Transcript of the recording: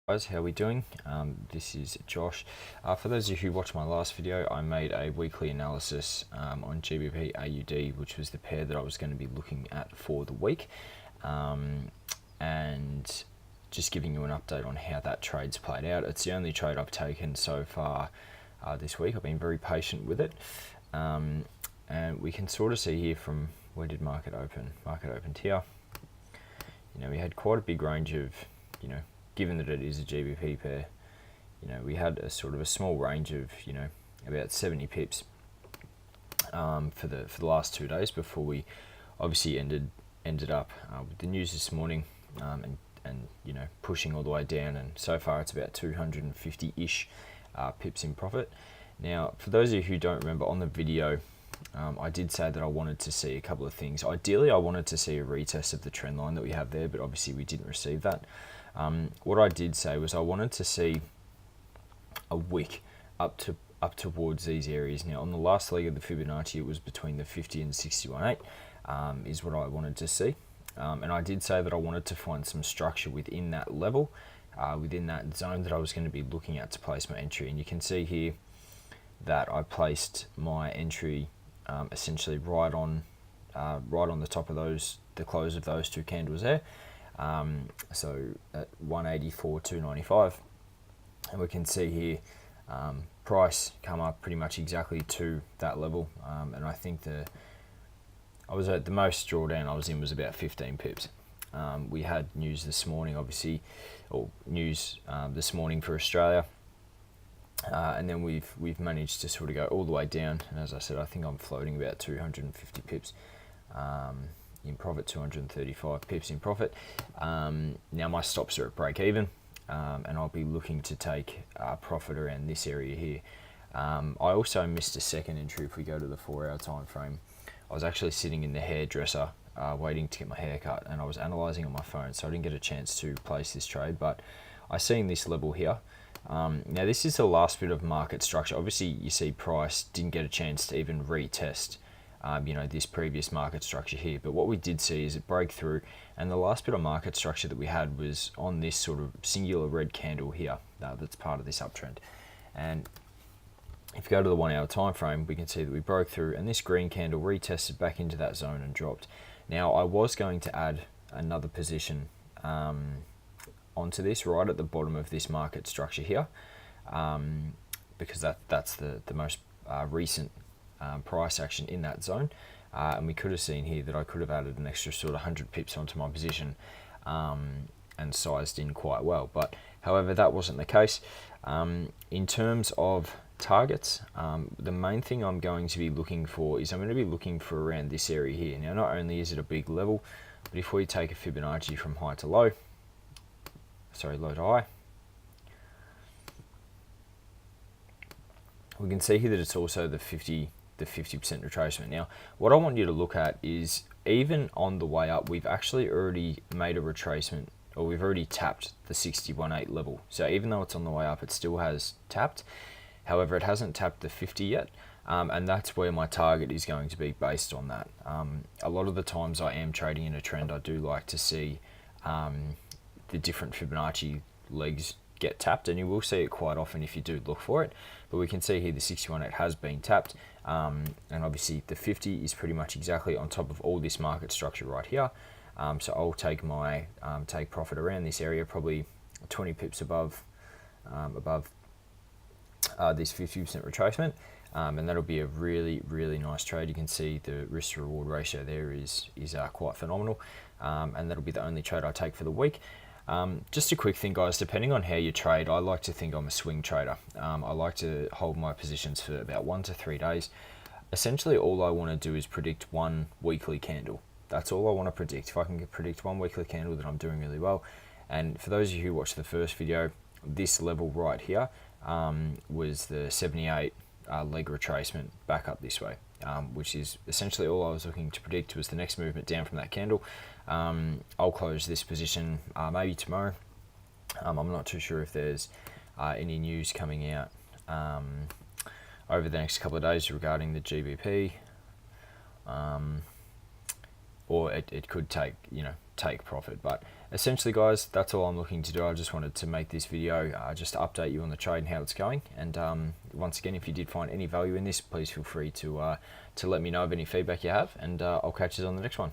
Guys, how are we doing? This is Josh. For those of you who watched my last video, I made a weekly analysis on GBPAUD, which was the pair that I was going to be looking at for the week, and just giving you an update on how that trade's played out. It's the only trade I've taken so far this week. I've been very patient with it, and we can sort of see here from where did market open? Market opened here. We had quite a big range of, given that it is a GBP pair, we had a sort of a small range of, about 70 pips for the last 2 days before we obviously ended up with the news this morning and pushing all the way down, and so far it's about 250-ish pips in profit. Now, for those of you who don't remember, on the video I did say that I wanted to see a couple of things. Ideally, I wanted to see a retest of the trend line that we have there, but obviously we didn't receive that. What I did say was I wanted to see a wick up towards these areas. Now, on the last leg of the Fibonacci, it was between the 50 and 61.8 is what I wanted to see. And I did say that I wanted to find some structure within that level, within that zone that I was going to be looking at to place my entry. And you can see here that I placed my entry essentially right on the top of the close of those two candles there. So at 184.295, and we can see here price come up pretty much exactly to that level, and I think I was at the most drawdown I was in was about 15 pips. We had news this morning, obviously, or news this morning for Australia, and then we've managed to sort of go all the way down, and as I said, I think I'm floating about 250 pips in profit, 235 pips in profit. Now my stops are at break even, and I'll be looking to take profit around this area here. I also missed a second entry. If we go to the 4-hour time frame, I was actually sitting in the hairdresser waiting to get my hair cut, and I was analysing on my phone, so I didn't get a chance to place this trade, but I seen this level here. Now this is the last bit of market structure. Obviously you see price didn't get a chance to even retest this previous market structure here, but what we did see is it break through, and the last bit of market structure that we had was on this sort of singular red candle here that's part of this uptrend. And if you go to the 1 hour time frame, we can see that we broke through, and this green candle retested back into that zone and dropped. Now I was going to add another position onto this right at the bottom of this market structure here, because that's the most recent price action in that zone, and we could have seen here that I could have added an extra sort of 100 pips onto my position and sized in quite well, but however that wasn't the case. In terms of targets, the main thing I'm going to be looking for is I'm going to be looking for around this area here. Now, not only is it a big level, but if we take a Fibonacci from low to high, we can see here that it's also the 50% retracement. Now, what I want you to look at is, even on the way up, we've actually already made a retracement, or we've already tapped the 61.8 level. So even though it's on the way up, it still has tapped. However, it hasn't tapped the 50 yet, and that's where my target is going to be based on that. A lot of the times I am trading in a trend, I do like to see the different Fibonacci legs get tapped, and you will see it quite often if you do look for it. But we can see here the 61.8 has been tapped, and obviously the 50 is pretty much exactly on top of all this market structure right here. So I'll take my take profit around this area, probably 20 pips above this 50% retracement, and that'll be a really nice trade. You can see the risk to reward ratio there is quite phenomenal, and that'll be the only trade I take for the week. Just a quick thing, guys, depending on how you trade, I like to think I'm a swing trader. I like to hold my positions for about 1 to 3 days. Essentially, all I want to do is predict one weekly candle. That's all I want to predict. If I can predict one weekly candle, then I'm doing really well. And for those of you who watched the first video, this level right here was the 78 leg retracement back up this way, which is essentially all I was looking to predict was the next movement down from that candle. I'll close this position maybe tomorrow. I'm not too sure if there's any news coming out over the next couple of days regarding the GBP. or it could take, take profit. But essentially, guys, that's all I'm looking to do. I just wanted to make this video just to update you on the trade and how it's going. And once again, if you did find any value in this, please feel free to let me know of any feedback you have, and I'll catch you on the next one.